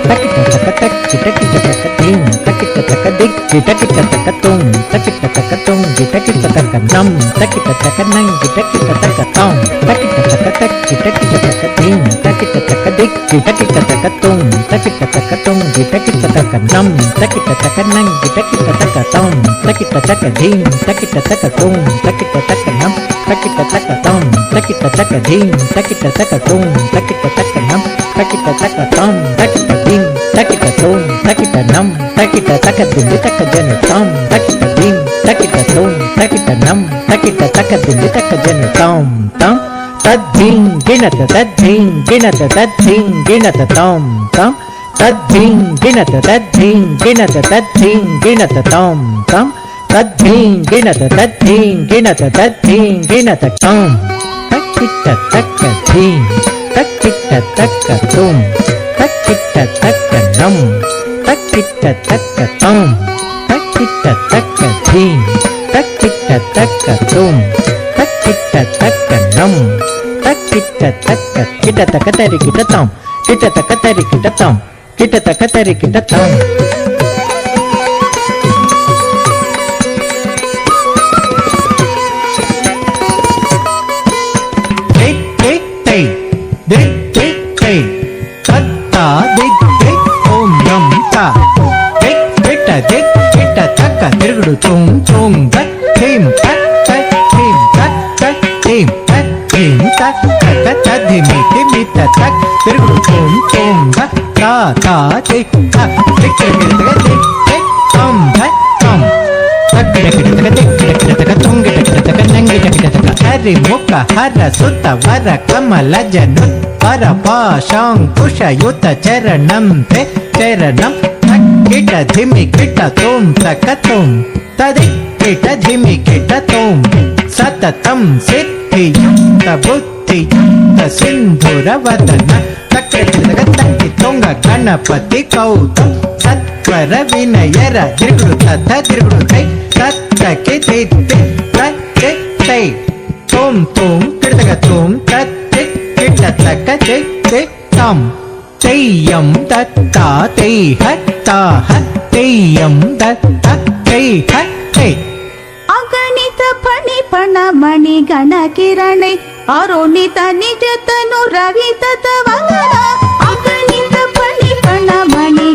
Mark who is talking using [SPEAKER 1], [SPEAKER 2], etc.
[SPEAKER 1] ತಕಿಟ ತಕ ತಕ್ ಕಿಟಕಿಟ ತಕ ತೀಂ ತಕಿಟ ತಕ ದಿಕ್ ಕಿಟಕಿಟ ತಕ ತುಂ ತಕಿಟ ತಕ ತುಂ ಕಿಟಕಿಟ ತಕ ನಂ ತಕಿಟ ತಕ ನಂ ಕಿಟಕಿಟ ತಕ ತಾಂ ತಕಿಟ ತಕ ತಕ್ ಕಿಟಕಿಟ ತಕ ತೀಂ ತಕಿಟ ತಕ ದಿಕ್ ಕಿಟಕಿಟ ತಕ ತುಂ ತಕಿಟ ತಕ ತುಂ ಕಿಟಕಿಟ ತಕ ನಂ ತಕಿಟ ತಕ ನಂ ಕಿಟಕಿಟ ತಕ ತಾಂ ತಕಿಟ ತಕ ಧೀಂ ತಕಿಟ ತಕ ತುಂ ತಕಿಟ ತಕ ನಂ ತಕಿಟ ತಕ ತಾಂ ತಕಿಟ ತಕ ಧೀಂ ತಕಿಟ ತಕ ತುಂ ತಕಿಟ ತಕ ನಂ ತಕಿಟ ತಕ ತಾಂ ತಕಿಟ ಧೀಂ ತಕಿಟ ತುಂ ತಕಿಟ ನಂ ತಕಿಟ ತಕ ದಿಂಡಿ ತಕ ಜನ ತಾಂ ತಕಿಟ ಧೀಂ ತಕಿಟ ತುಂ ತಕಿಟ ನಂ ತಕಿಟ ತಕ ದಿಂಡಿ ತಕ ಜನ ತಾಂ ತಾಂ ತದ್ಧೀಂ ಗಿಣತ ತದ್ಧೀಂ ಗಿಣತ ತದ್ಧೀಂ ಗಿಣತ ತಾಂ ತಾಂ ತದ್ಧೀಂ ಗಿಣತ ತದ್ಧೀಂ ಗಿಣತ ತದ್ಧೀಂ ಗಿಣತ ತಾಂ ತಾಂ ತದ್ಧೀಂ ಗಿಣತ ತದ್ಧೀಂ ಗಿಣತ ತದ್ಧೀಂ ಗಿಣತ ತಾಂ ತಕ್ಕಿಟ್ಟ ತಕ್ಕ ಧೀಂ ತಕ್ಕಿಟ್ಟ ತಕ್ಕ ತುಂ ತಕ್ಕಿಟ್ಟ ತಕ್ಕ ನಂ ತಕ್ಕಿಟ್ಟ ತಕ್ಕ ತಾಂ ತಕ್ಕಿಟ್ಟ ತಕ್ಕ ಧೀಂ ತಕ್ಕಿಟ್ಟ ತಕ್ಕ ತುಂ ತಕ್ಕಿಟ್ಟ ತಕ್ಕ ನಂ ತಕ್ಕಿಟ್ಟ ತಕ್ಕ ಕಿಟ ತಕ ತರಿ ಕಿಟ ತಾಂ ಕಿಟ ತಕ ತರಿ ಕಿಟ ತಾಂ ಕಿಟ ತಕ ತರಿ ಕಿಟ ತಾಂ తిరుగుడు తుం తుం తక్ థీం తక్ తక్ థీం తక్ తక్ థీం తక్ థీం తక్ తక్ తక్ ధిమి ధిమి తక్ తిరుగుడు తుం తుం తక్ తా తా టిక్ తక్ టిక్ టిక్ టిక్ టిక్ తం తక్ తం తక్ tick tick tick tick tick తుంగ టిక్ టిక్ నంగి టిక్ టిక్ హరి ముఖ హర సుత వర కమల జను పర పాశాంకుశయుత చరణం తే చరణం ಕಿಟ ಧಿಮಿ ಕಿಟ ತೋಂ ತಕ ತೋಂ ತದಿ ಕಿಟ ಧಿಮಿ ಕಿಟ ತೋಂ ಸತತಂ ಸಿದ್ಧಿಯುಕ್ತ ಬುದ್ಧಿಯುಕ್ತ ಸಿಂಧುರವದನ ತಕ್ಕ ತಕ್ಕಿ ತೊಂಗ ಗಣಪತಿ ಕೌತಂ ಸತ್ವರ ವಿನಯರ ತಿರುಗುಡು ತಥ ತಿರುಗುಡು ಕೈ ತತ್ತಕ್ಕೆ ತಿತ್ತಿ ತಕ್ಕೆ ತೈ ತೋಂ ತೋಂ ಕಿಟಕ ತೋಂ ತತ್ತಿ ಕಿಟ ತಕ ತೈ ತೈ ತಂ ತೆಯ್ಯಂ ದತ್ತ ತೈಹ ತಾಹ ತೆಯ್ಯಂ ದತ್ತ ತೈಹ ತೈ
[SPEAKER 2] ಅಗಣಿತ ಫಣಿ ಪಣ ಮಣಿ ಗಣ ಕಿರಣೈ ಅರುಣಿತ ನಿಜತನು ರವಿ ತತ ವದನ ಅಗಣಿತ ಫಣಿ ಪಣ ಮಣಿ